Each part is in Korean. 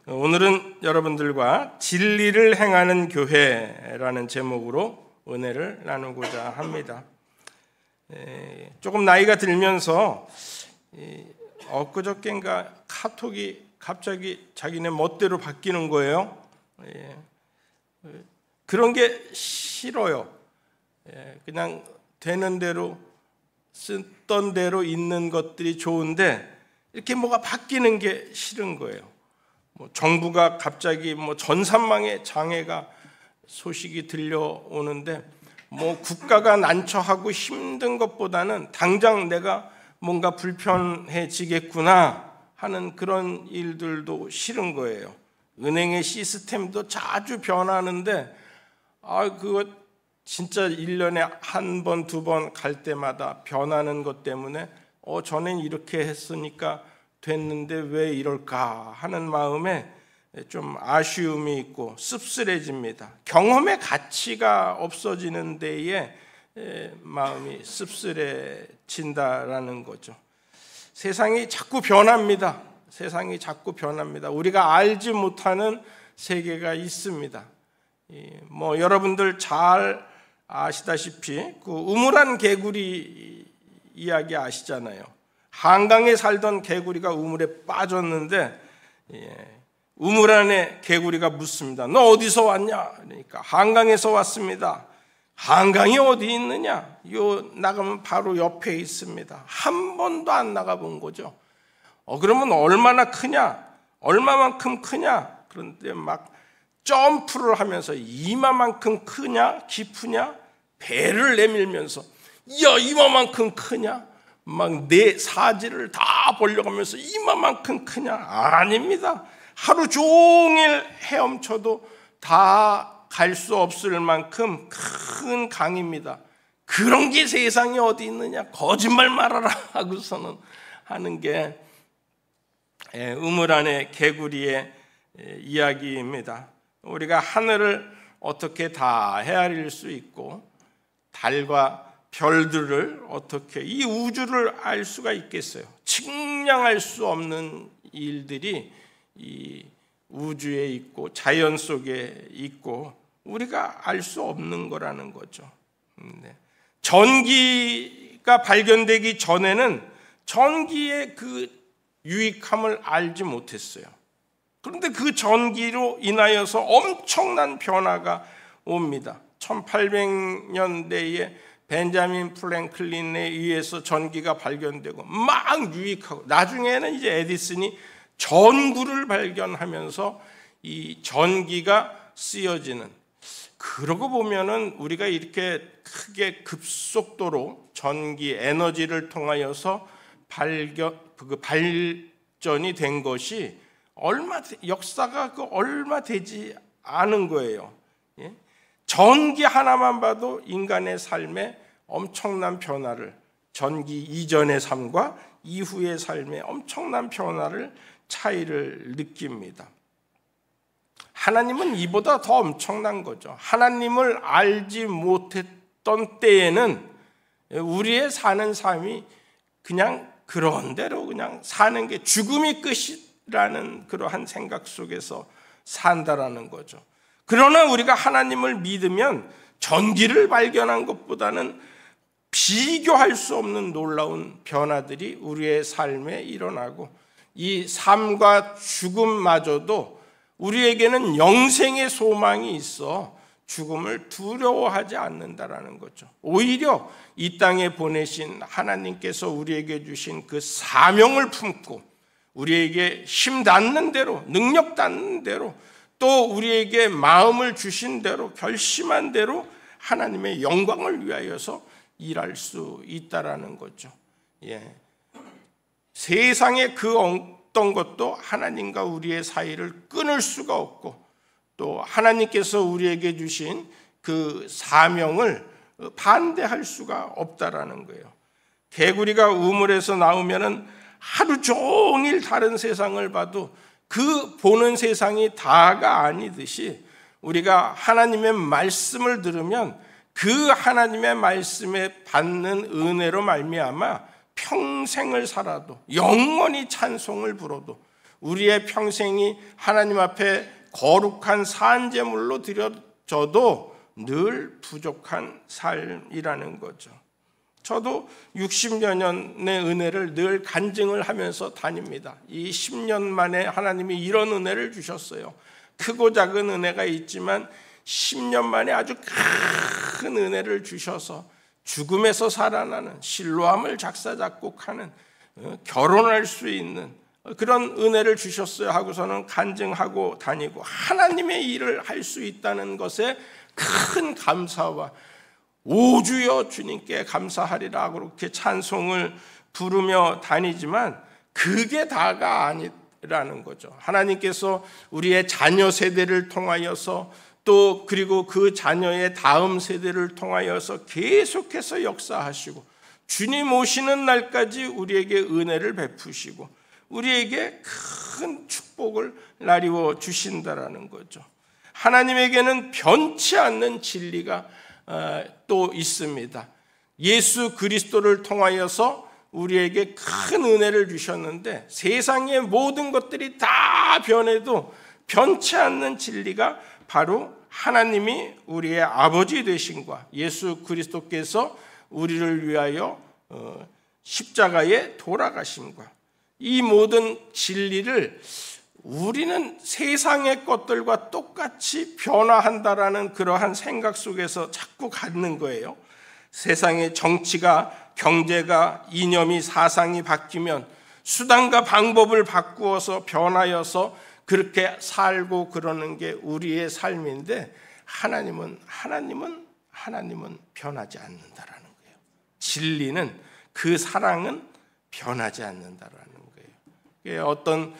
오늘은 여러분들과 진리를 행하는 교회라는 제목으로 은혜를 나누고자 합니다. 조금 나이가 들면서 엊그저께인가 카톡이 갑자기 자기네 멋대로 바뀌는 거예요. 그런 게 싫어요. 그냥 되는 대로 쓰던 대로 있는 것들이 좋은데 이렇게 뭐가 바뀌는 게 싫은 거예요. 정부가 갑자기 전산망에 장애가 소식이 들려오는데 국가가 난처하고 힘든 것보다는 당장 내가 뭔가 불편해지겠구나 하는 그런 일들도 싫은 거예요. 은행의 시스템도 자주 변하는데 그거 진짜 1년에 한 번, 두 번 갈 때마다 변하는 것 때문에 전엔 이렇게 했으니까 됐는데 왜 이럴까 하는 마음에 좀 아쉬움이 있고 씁쓸해집니다. 경험의 가치가 없어지는 데에 마음이 씁쓸해진다라는 거죠. 세상이 자꾸 변합니다. 세상이 자꾸 변합니다. 우리가 알지 못하는 세계가 있습니다. 여러분들 잘 아시다시피 그 우물안 개구리 이야기 아시잖아요. 한강에 살던 개구리가 우물에 빠졌는데 우물 안에 개구리가 묻습니다. 너 어디서 왔냐? 그러니까 한강에서 왔습니다. 한강이 어디 있느냐? 나가면 바로 옆에 있습니다. 한 번도 안 나가본 거죠. 그러면 얼마나 크냐? 얼마만큼 크냐? 그런데 막 점프를 하면서 이마만큼 크냐? 깊으냐? 배를 내밀면서 야 이마만큼 크냐? 막 내 사지를 다 벌려가면서 이마만큼 크냐? 아닙니다. 하루 종일 헤엄쳐도 다 갈 수 없을 만큼 큰 강입니다. 그런 게 세상에 어디 있느냐? 거짓말 말아라 하고서는 하는 게 우물 안의 개구리의 이야기입니다. 우리가 하늘을 어떻게 다 헤아릴 수 있고 달과 별들을 어떻게 이 우주를 알 수가 있겠어요? 측량할 수 없는 일들이 이 우주에 있고 자연 속에 있고 우리가 알 수 없는 거라는 거죠. 전기가 발견되기 전에는 전기의 그 유익함을 알지 못했어요. 그런데 그 전기로 인하여서 엄청난 변화가 옵니다. 1800년대에 벤자민 프랭클린에 의해서 전기가 발견되고 막 유익하고 나중에는 이제 에디슨이 전구를 발견하면서 이 전기가 쓰여지는, 그러고 보면은 우리가 이렇게 크게 급속도로 전기 에너지를 통하여서 발전이 된 것이 역사가 얼마 되지 않은 거예요. 전기 하나만 봐도 인간의 삶에 엄청난 변화를, 전기 이전의 삶과 이후의 삶에 엄청난 변화를, 차이를 느낍니다. 하나님은 이보다 더 엄청난 거죠. 하나님을 알지 못했던 때에는 우리의 사는 삶이 그냥 그런 대로 그냥 사는 게 죽음이 끝이라는 그러한 생각 속에서 산다라는 거죠. 그러나 우리가 하나님을 믿으면 전기를 발견한 것보다는 비교할 수 없는 놀라운 변화들이 우리의 삶에 일어나고 이 삶과 죽음마저도 우리에게는 영생의 소망이 있어 죽음을 두려워하지 않는다라는 거죠. 오히려 이 땅에 보내신 하나님께서 우리에게 주신 그 사명을 품고 우리에게 힘 닿는 대로, 능력 닿는 대로, 또 우리에게 마음을 주신 대로, 결심한 대로 하나님의 영광을 위하여서 일할 수 있다라는 거죠. 세상의 그 어떤 것도 하나님과 우리의 사이를 끊을 수가 없고, 또 하나님께서 우리에게 주신 그 사명을 반대할 수가 없다라는 거예요. 개구리가 우물에서 나오면은 하루 종일 다른 세상을 봐도 그 보는 세상이 다가 아니듯이 우리가 하나님의 말씀을 들으면 그 하나님의 말씀에 받는 은혜로 말미암아 평생을 살아도 영원히 찬송을 불어도 우리의 평생이 하나님 앞에 거룩한 산제물로 드려져도 늘 부족한 삶이라는 거죠. 저도 60여 년의 은혜를 늘 간증을 하면서 다닙니다. 이 10년 만에 하나님이 이런 은혜를 주셨어요. 크고 작은 은혜가 있지만 10년 만에 아주 큰 은혜를 주셔서 죽음에서 살아나는, 실로암을 작사 작곡하는, 결혼할 수 있는 그런 은혜를 주셨어요 하고서는 간증하고 다니고, 하나님의 일을 할 수 있다는 것에 큰 감사와 오 주여 주님께 감사하리라 그렇게 찬송을 부르며 다니지만 그게 다가 아니라는 거죠. 하나님께서 우리의 자녀 세대를 통하여서 또 그리고 그 자녀의 다음 세대를 통하여서 계속해서 역사하시고 주님 오시는 날까지 우리에게 은혜를 베푸시고 우리에게 큰 축복을 나리워 주신다라는 거죠. 하나님에게는 변치 않는 진리가 또 있습니다. 예수 그리스도를 통하여서 우리에게 큰 은혜를 주셨는데 세상의 모든 것들이 다 변해도 변치 않는 진리가 바로 하나님이 우리의 아버지 되심과 예수 그리스도께서 우리를 위하여 십자가에 돌아가심과 이 모든 진리를 우리는 세상의 것들과 똑같이 변화한다라는 그러한 생각 속에서 자꾸 갖는 거예요. 세상의 정치가, 경제가, 이념이, 사상이 바뀌면 수단과 방법을 바꾸어서 변하여서 그렇게 살고 그러는 게 우리의 삶인데 하나님은 변하지 않는다라는 거예요. 진리는, 그 사랑은 변하지 않는다라는 거예요. 어떤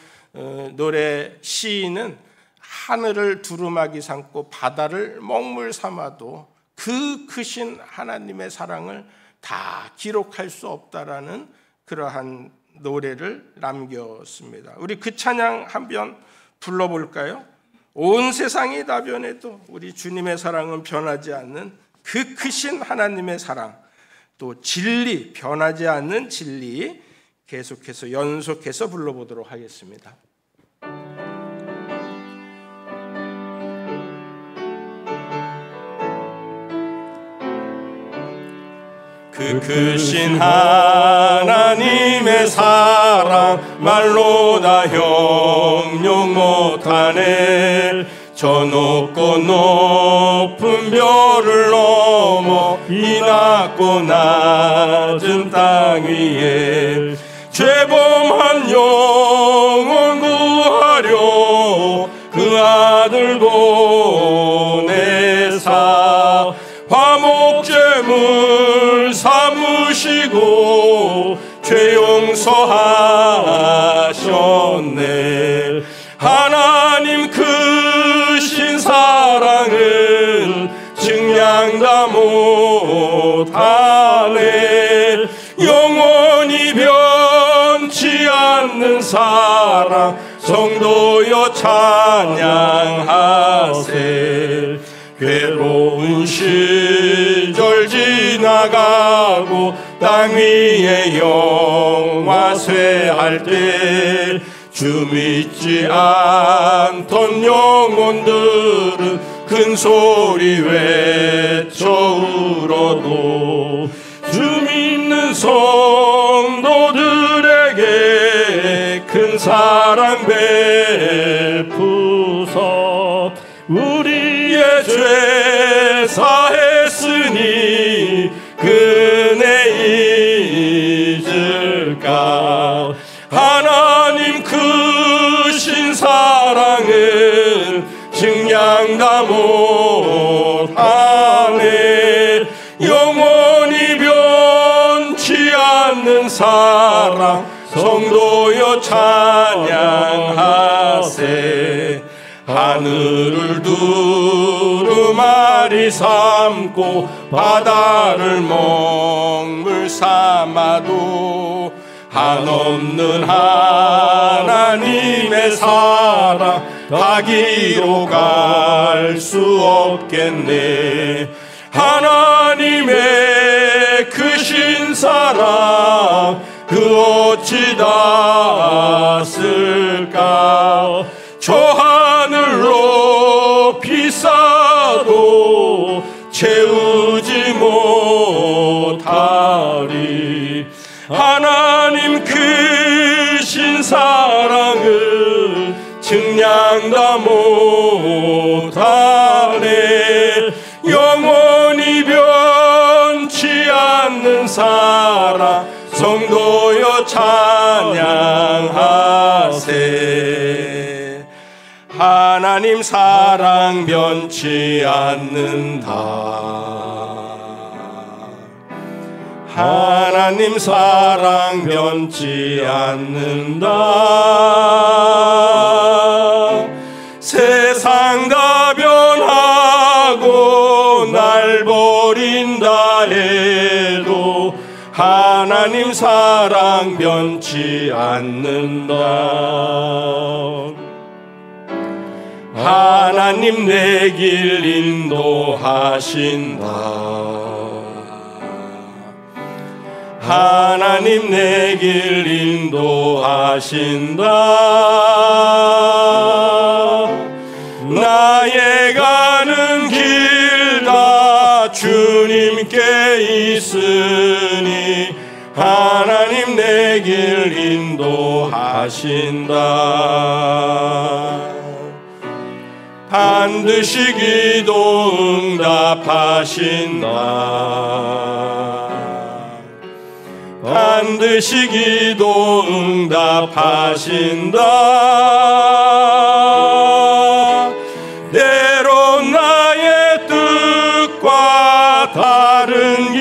노래 시인은 하늘을 두루마기 삼고 바다를 먹물 삼아도 그 크신 하나님의 사랑을 다 기록할 수 없다라는 그러한 노래를 남겼습니다. 우리 그 찬양 한번 불러볼까요? 온 세상이 다 변해도 우리 주님의 사랑은 변하지 않는 그 크신 하나님의 사랑, 또 진리, 변하지 않는 진리 계속해서 연속해서 불러보도록 하겠습니다. 그 크신 하나님의 사랑 말로 다 형용 못하네. 저 높고 높은 별을 넘어 이 낮고 낮은 땅 위에 죄범한 영혼 구하려 그 아들 보내사 화목제물 삼으시고 죄 용서하셨네. 하나님 크신 사랑은 증량 다 못하네. 영원히 변치 않는 사랑 성도여 찬양하세. 괴로운 시절 지나가고 땅 위에 영화 쇠할 때 주 믿지 않던 영혼들은 큰 소리 외쳐 울어도 주 믿는 성도들에게 큰 사랑 베푸소. 우리의 죄 사했으니 그네 잊을까. 하나님 크신 사랑은 증량 다 못하네. 영원히 변치 않는 사랑 성도여 찬양하세. 하늘을 두루마리 삼고 바다를 먹물 삼아도 한없는 하나님의 사랑 가기로 갈 수 없겠네. 하나님의 크신 사랑 그 어찌 닿았을까. 저 하늘 높이 쌓아도 채우지 못하리. 하나님 크신 사랑을 증량 다 못하네. 영원히 변치 않는 사랑 성도여 찬양하세. 하나님 사랑 변치 않는다. 하나님 사랑 변치 않는다. 세상 다 변하고 날 버린다 해도 하나님 사랑 변치 않는다. 하나님 내 길 인도하신다. 하나님 내 길 인도하신다. 나의 가는 길 다 주님께 있으니 하나님 내 길 인도하신다. 반드시 기도 응답하신다. 반드시 기도 응답하신다. 때론 나의 뜻과 다른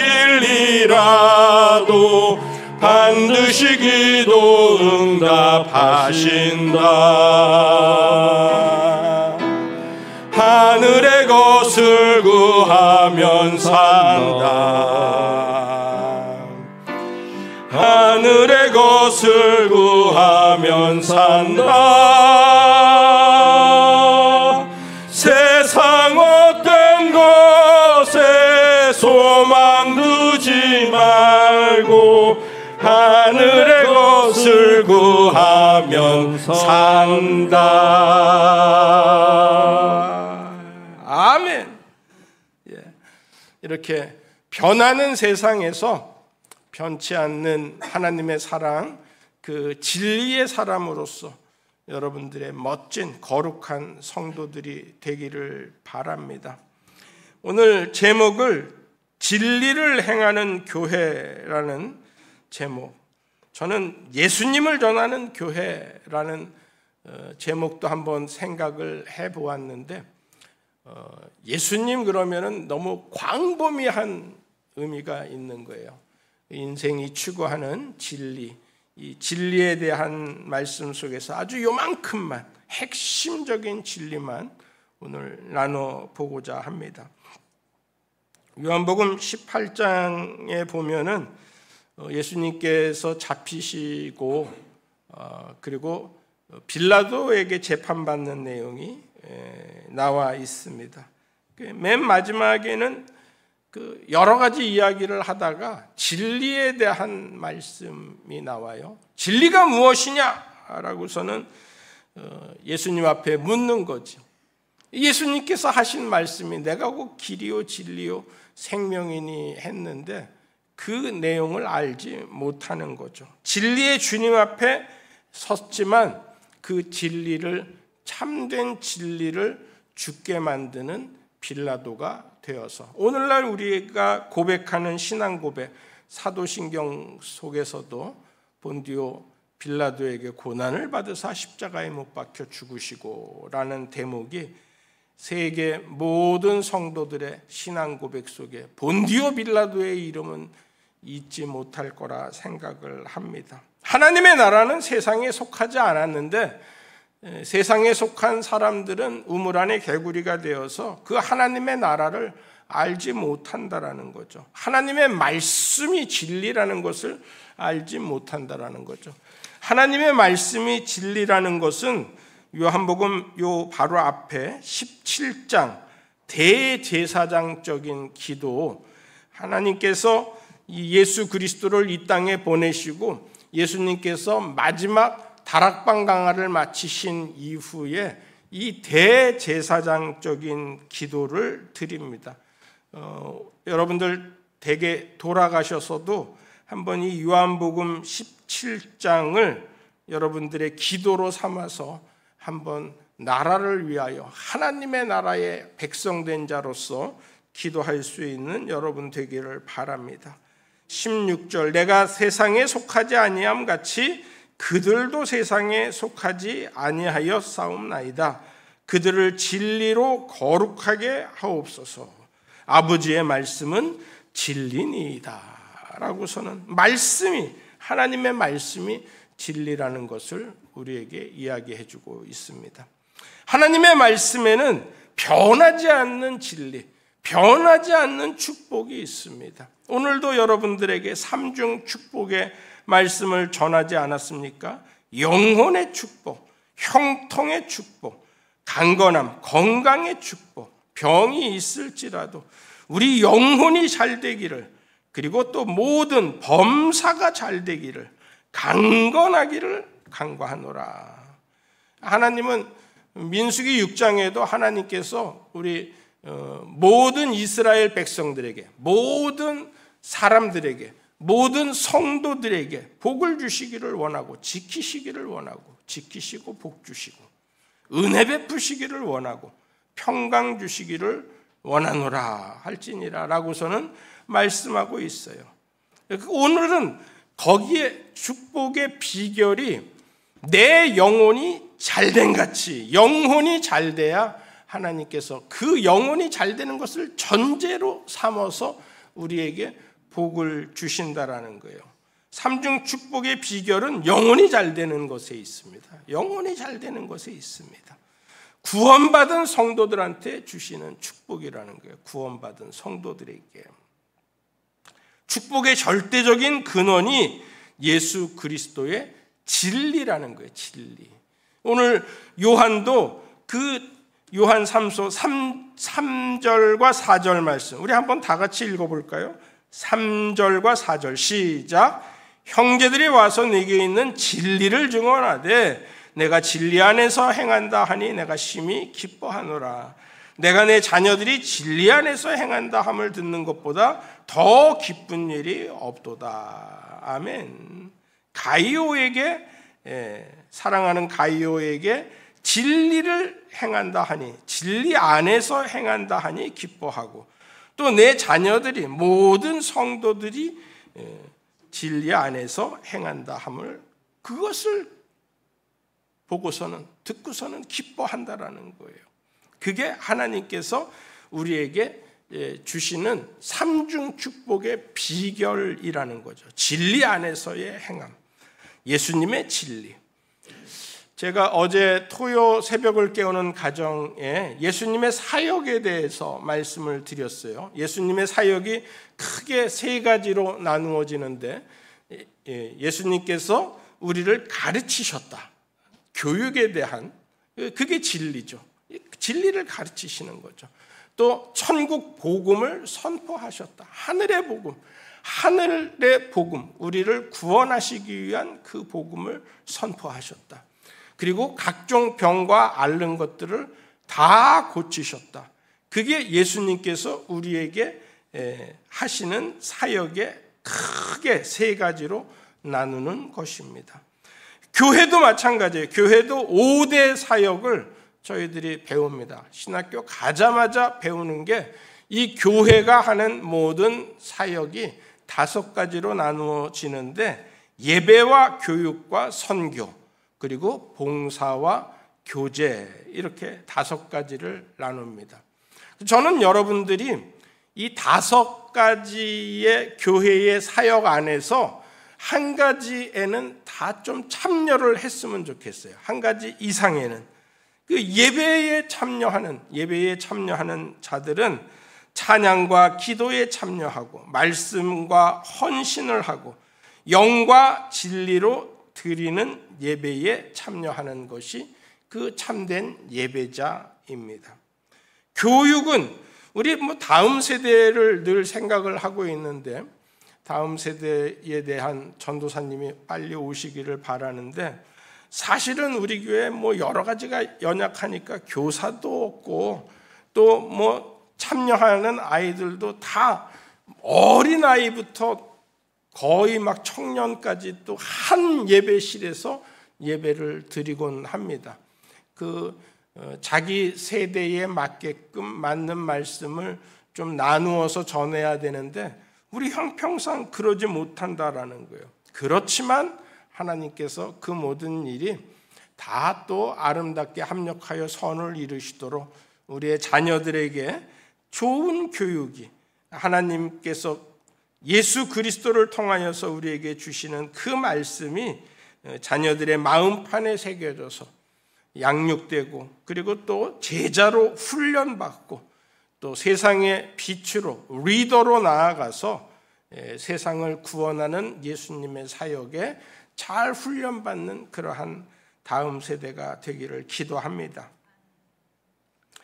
길이라도 반드시 기도 응답하신다. 하늘의 것을 구하면 산다. 하늘의 것을 구하면 산다. 세상 어떤 것에 소망 두지 말고 하늘의 것을 구하면 산다. 아멘. 이렇게 변하는 세상에서 변치 않는 하나님의 사랑, 그 진리의 사람으로서 여러분들의 멋진 거룩한 성도들이 되기를 바랍니다. 오늘 제목을 진리를 행하는 교회라는 제목, 저는 예수님을 전하는 교회라는 제목도 한번 생각을 해보았는데, 예수님 그러면은 너무 광범위한 의미가 있는 거예요. 인생이 추구하는 진리, 이 진리에 대한 말씀 속에서 아주 요만큼만 핵심적인 진리만 오늘 나눠보고자 합니다. 요한복음 18장에 보면은 예수님께서 잡히시고 그리고 빌라도에게 재판받는 내용이 나와 있습니다. 맨 마지막에는 여러 가지 이야기를 하다가 진리에 대한 말씀이 나와요. 진리가 무엇이냐라고서는 예수님 앞에 묻는 거죠. 예수님께서 하신 말씀이 내가 곧 길이요 진리요 생명이니 했는데 그 내용을 알지 못하는 거죠. 진리의 주님 앞에 섰지만 그 진리를, 참된 진리를 죽게 만드는 빌라도가 되어서 오늘날 우리가 고백하는 신앙 고백, 사도신경 속에서도 본디오 빌라도에게 고난을 받으사 십자가에 못 박혀 죽으시고 라는 대목이 세계 모든 성도들의 신앙 고백 속에 본디오 빌라도의 이름은 잊지 못할 거라 생각을 합니다. 하나님의 나라는 세상에 속하지 않았는데 세상에 속한 사람들은 우물 안에 개구리가 되어서 그 하나님의 나라를 알지 못한다라는 거죠. 하나님의 말씀이 진리라는 것을 알지 못한다라는 거죠. 하나님의 말씀이 진리라는 것은 요한복음 요 바로 앞에 17장 대제사장적인 기도, 하나님께서 이 예수 그리스도를 이 땅에 보내시고 예수님께서 마지막 다락방 강화를 마치신 이후에 이 대제사장적인 기도를 드립니다. 여러분들 댁에 돌아가셔서도 한번 이 요한복음 17장을 여러분들의 기도로 삼아서 한번 나라를 위하여 하나님의 나라의 백성된 자로서 기도할 수 있는 여러분 되기를 바랍니다. 16절 내가 세상에 속하지 아니함 같이 그들도 세상에 속하지 아니하여 싸움나이다. 그들을 진리로 거룩하게 하옵소서. 아버지의 말씀은 진리니이다. 라고서는 말씀이, 하나님의 말씀이 진리라는 것을 우리에게 이야기해 주고 있습니다. 하나님의 말씀에는 변하지 않는 진리, 변하지 않는 축복이 있습니다. 오늘도 여러분들에게 삼중 축복의 말씀을 전하지 않았습니까? 영혼의 축복, 형통의 축복, 강건함, 건강의 축복, 병이 있을지라도 우리 영혼이 잘 되기를, 그리고 또 모든 범사가 잘 되기를, 강건하기를 간구하노라. 하나님은 민수기 6장에도 하나님께서 우리 모든 이스라엘 백성들에게, 모든 사람들에게, 모든 성도들에게 복을 주시기를 원하고 지키시기를 원하고, 지키시고 복 주시고 은혜 베푸시기를 원하고 평강 주시기를 원하노라 할지니라 라고서는 말씀하고 있어요. 오늘은 거기에 축복의 비결이 내 영혼이 잘된 같이, 영혼이 잘 돼야 하나님께서 그 영혼이 잘 되는 것을 전제로 삼아서 우리에게 복을 주신다라는 거예요. 삼중 축복의 비결은 영혼이 잘 되는 것에 있습니다. 영혼이 잘 되는 것에 있습니다. 구원받은 성도들한테 주시는 축복이라는 거예요. 구원받은 성도들에게. 축복의 절대적인 근원이 예수 그리스도의 진리라는 거예요. 진리. 오늘 요한도 그 요한 3서 3절과 4절 말씀 우리 한번 다 같이 읽어볼까요? 3절과 4절 시작. 형제들이 와서 내게 있는 진리를 증언하되 내가 진리 안에서 행한다 하니 내가 심히 기뻐하노라. 내가 내 자녀들이 진리 안에서 행한다 함을 듣는 것보다 더 기쁜 일이 없도다. 아멘. 가이오에게, 사랑하는 가이오에게 진리를 행한다 하니, 진리 안에서 행한다 하니 기뻐하고, 또 내 자녀들이, 모든 성도들이 진리 안에서 행한다 함을, 그것을 보고서는, 듣고서는 기뻐한다라는 거예요. 그게 하나님께서 우리에게 주시는 삼중 축복의 비결이라는 거죠. 진리 안에서의 행함, 예수님의 진리. 제가 어제 토요 새벽을 깨우는 가정에 예수님의 사역에 대해서 말씀을 드렸어요. 예수님의 사역이 크게 세 가지로 나누어지는데 예수님께서 우리를 가르치셨다. 교육에 대한, 그게 진리죠. 진리를 가르치시는 거죠. 또 천국 복음을 선포하셨다. 하늘의 복음, 하늘의 복음, 우리를 구원하시기 위한 그 복음을 선포하셨다. 그리고 각종 병과 앓는 것들을 다 고치셨다. 그게 예수님께서 우리에게 하시는 사역의 크게 세 가지로 나누는 것입니다. 교회도 마찬가지예요. 교회도 5대 사역을 저희들이 배웁니다. 신학교 가자마자 배우는 게 이 교회가 하는 모든 사역이 5가지로 나누어지는데 예배와 교육과 선교, 그리고 봉사와 교제, 이렇게 5가지를 나눕니다. 저는 여러분들이 이 5가지의 교회의 사역 안에서 한 가지에는 다 좀 참여를 했으면 좋겠어요. 한 가지 이상에는. 그 예배에 참여하는 자들은 찬양과 기도에 참여하고 말씀과 헌신을 하고 영과 진리로 드리는 예배에 참여하는 것이 그 참된 예배자입니다. 교육은 우리 다음 세대를 늘 생각을 하고 있는데 다음 세대에 대한 전도사님이 빨리 오시기를 바라는데, 사실은 우리 교회 뭐 여러 가지가 연약하니까 교사도 없고 또 뭐 참여하는 아이들도 다 어린 아이부터 거의 막 청년까지 또 한 예배실에서 예배를 드리곤 합니다. 자기 세대에 맞게끔 맞는 말씀을 좀 나누어서 전해야 되는데 우리 형평상 그러지 못한다라는 거예요. 그렇지만 하나님께서 그 모든 일이 다 또 아름답게 합력하여 선을 이루시도록 우리의 자녀들에게 좋은 교육이, 하나님께서 예수 그리스도를 통하여서 우리에게 주시는 그 말씀이 자녀들의 마음판에 새겨져서 양육되고, 그리고 또 제자로 훈련받고, 또 세상의 빛으로 리더로 나아가서 세상을 구원하는 예수님의 사역에 잘 훈련받는 그러한 다음 세대가 되기를 기도합니다.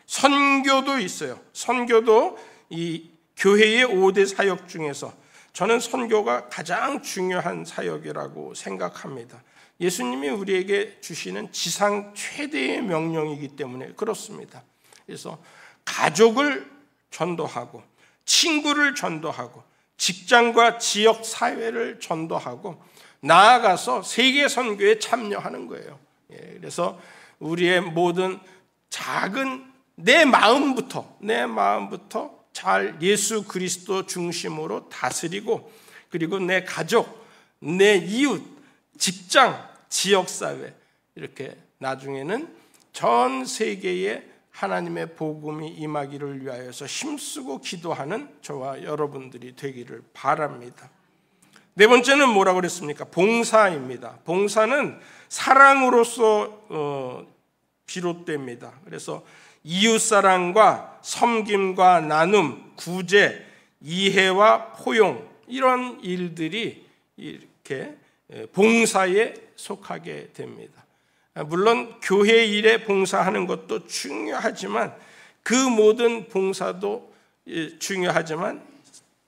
선교도 있어요. 선교도 이 교회의 5대 사역 중에서 저는 선교가 가장 중요한 사역이라고 생각합니다. 예수님이 우리에게 주시는 지상 최대의 명령이기 때문에 그렇습니다. 그래서 가족을 전도하고, 친구를 전도하고, 직장과 지역 사회를 전도하고, 나아가서 세계 선교에 참여하는 거예요. 그래서 우리의 모든 작은 내 마음부터 잘 예수 그리스도 중심으로 다스리고, 그리고 내 가족, 내 이웃, 직장, 지역사회, 이렇게 나중에는 전 세계에 하나님의 복음이 임하기를 위하여서 힘쓰고 기도하는 저와 여러분들이 되기를 바랍니다. 네 번째는 뭐라고 그랬습니까? 봉사입니다. 봉사는 사랑으로서 비롯됩니다. 그래서 이웃사랑과 섬김과 나눔, 구제, 이해와 포용, 이런 일들이 이렇게 봉사에 속하게 됩니다. 물론 교회 일에 봉사하는 것도 중요하지만, 그 모든 봉사도 중요하지만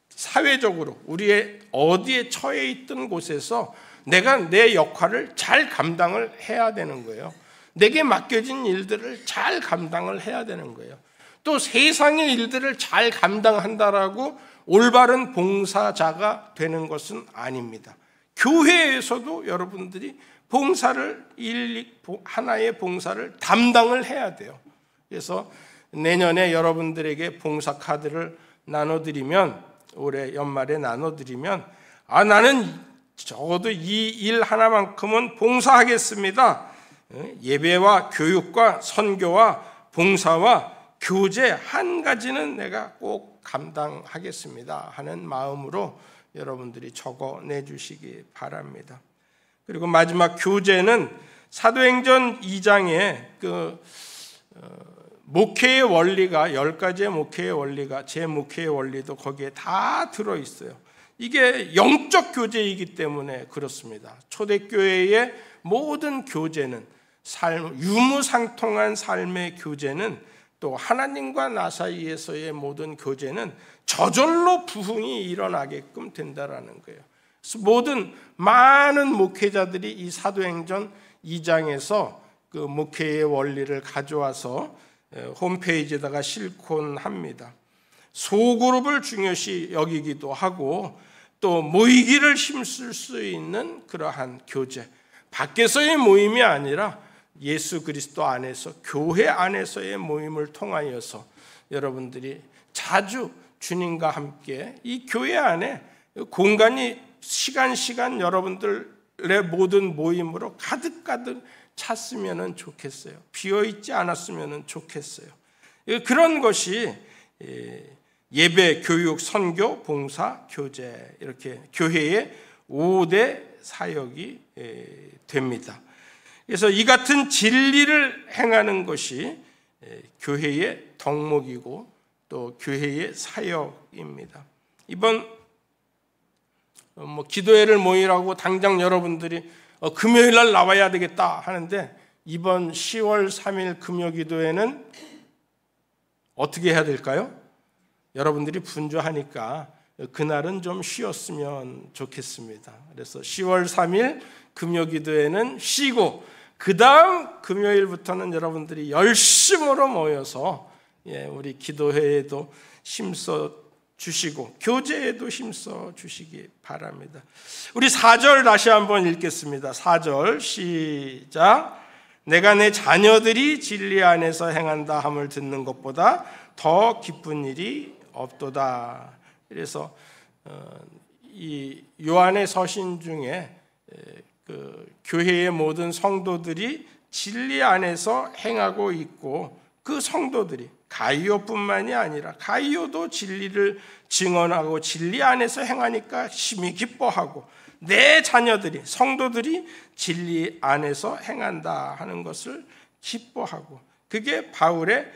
사회적으로 우리의 어디에 처해 있던 곳에서 내가 내 역할을 잘 감당을 해야 되는 거예요. 내게 맡겨진 일들을 잘 감당을 해야 되는 거예요. 또 세상의 일들을 잘 감당한다라고 올바른 봉사자가 되는 것은 아닙니다. 교회에서도 여러분들이 하나의 봉사를 담당을 해야 돼요. 그래서 내년에 여러분들에게 봉사 카드를 나눠드리면, 올해 연말에 나눠드리면, 나는 적어도 이 일 하나만큼은 봉사하겠습니다. 예배와 교육과 선교와 봉사와 교제 한 가지는 내가 꼭 감당하겠습니다 하는 마음으로 여러분들이 적어내 주시기 바랍니다. 그리고 마지막 교제는 사도행전 2장에 목회의 원리가, 10가지의 목회의 원리가, 제 목회의 원리도 거기에 다 들어있어요. 이게 영적 교제이기 때문에 그렇습니다. 초대교회의 모든 교제는, 유무상통한 삶의 교제는, 또 하나님과 나 사이에서의 모든 교제는 저절로 부흥이 일어나게끔 된다라는 거예요. 그래서 많은 목회자들이 이 사도행전 2장에서 그 목회의 원리를 가져와서 홈페이지에다가 싣곤 합니다. 소그룹을 중요시 여기기도 하고, 또 모이기를 힘쓸 수 있는 그러한 교제, 밖에서의 모임이 아니라 예수 그리스도 안에서, 교회 안에서의 모임을 통하여서 여러분들이 자주 주님과 함께 이 교회 안에 공간이 시간 여러분들의 모든 모임으로 가득가득 찼으면 좋겠어요. 비어있지 않았으면 좋겠어요. 그런 것이 예배, 교육, 선교, 봉사, 교제, 이렇게 교회의 5대 사역이 됩니다. 그래서 이 같은 진리를 행하는 것이 교회의 덕목이고 또 교회의 사역입니다. 이번 기도회를 모이라고 당장 여러분들이 금요일 날 나와야 되겠다 하는데, 이번 10월 3일 금요 기도회는 어떻게 해야 될까요? 여러분들이 분주하니까 그날은 좀 쉬었으면 좋겠습니다. 그래서 10월 3일 금요기도에는 쉬고 그 다음 금요일부터는 여러분들이 열심으로 모여서 우리 기도회에도 힘써 주시고 교제에도 힘써 주시기 바랍니다. 우리 4절 다시 한번 읽겠습니다. 4절 시작. 내가 내 자녀들이 진리 안에서 행한다 함을 듣는 것보다 더 기쁜 일이 없도다. 그래서 이 요한의 서신 중에 그 교회의 모든 성도들이 진리 안에서 행하고 있고 그 성도들이 가이오뿐만이 아니라 가이오도 진리를 증언하고 진리 안에서 행하니까 심히 기뻐하고 내 자녀들이 성도들이 진리 안에서 행한다 하는 것을 기뻐하고 그게 바울의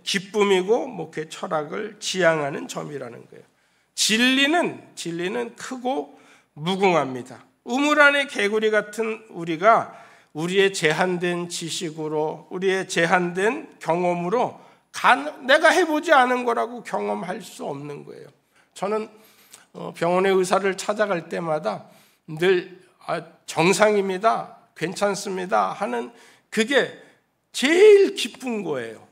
기쁨이고 목회 철학을 지향하는 점이라는 거예요. 진리는 크고 무궁합니다. 우물 안의 개구리 같은 우리가 우리의 제한된 지식으로 우리의 제한된 경험으로 내가 해보지 않은 거라고 경험할 수 없는 거예요. 저는 병원의 의사를 찾아갈 때마다 늘 정상입니다, 괜찮습니다 하는 그게 제일 기쁜 거예요.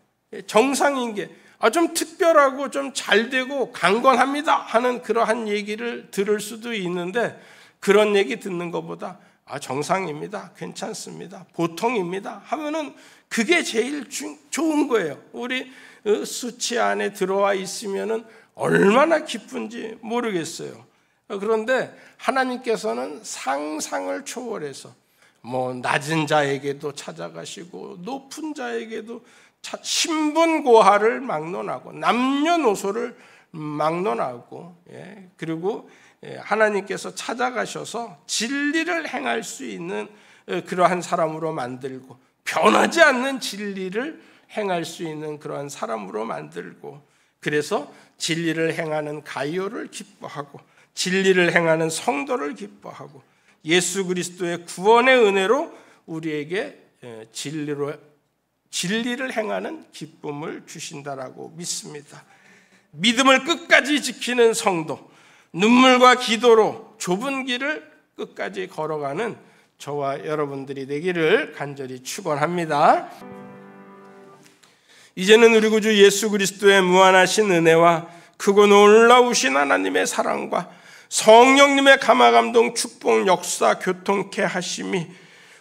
정상인 게 좀 특별하고 좀 잘 되고 강건합니다 하는 그러한 얘기를 들을 수도 있는데 그런 얘기 듣는 것보다 정상입니다, 괜찮습니다, 보통입니다 하면은 그게 제일 좋은 거예요. 우리 수치 안에 들어와 있으면은 얼마나 기쁜지 모르겠어요. 그런데 하나님께서는 상상을 초월해서 낮은 자에게도 찾아가시고 높은 자에게도 신분고하를 막론하고 남녀노소를 막론하고 그리고 하나님께서 찾아가셔서 진리를 행할 수 있는 그러한 사람으로 만들고 변하지 않는 진리를 행할 수 있는 그러한 사람으로 만들고 그래서 진리를 행하는 가이오를 기뻐하고 진리를 행하는 성도를 기뻐하고 예수 그리스도의 구원의 은혜로 우리에게 진리를 행하는 기쁨을 주신다라고 믿습니다. 믿음을 끝까지 지키는 성도, 눈물과 기도로 좁은 길을 끝까지 걸어가는 저와 여러분들이 되기를 간절히 축원합니다. 이제는 우리 구주 예수 그리스도의 무한하신 은혜와 크고 놀라우신 하나님의 사랑과 성령님의 감화감동 축복 역사 교통케 하심이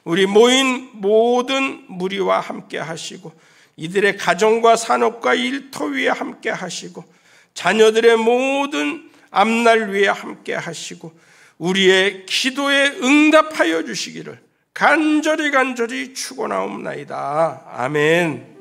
우리 모인 모든 무리와 함께 하시고 이들의 가정과 산업과 일터 위에 함께 하시고 자녀들의 모든 앞날 위에 함께 하시고 우리의 기도에 응답하여 주시기를 간절히 축원하옵나이다. 아멘.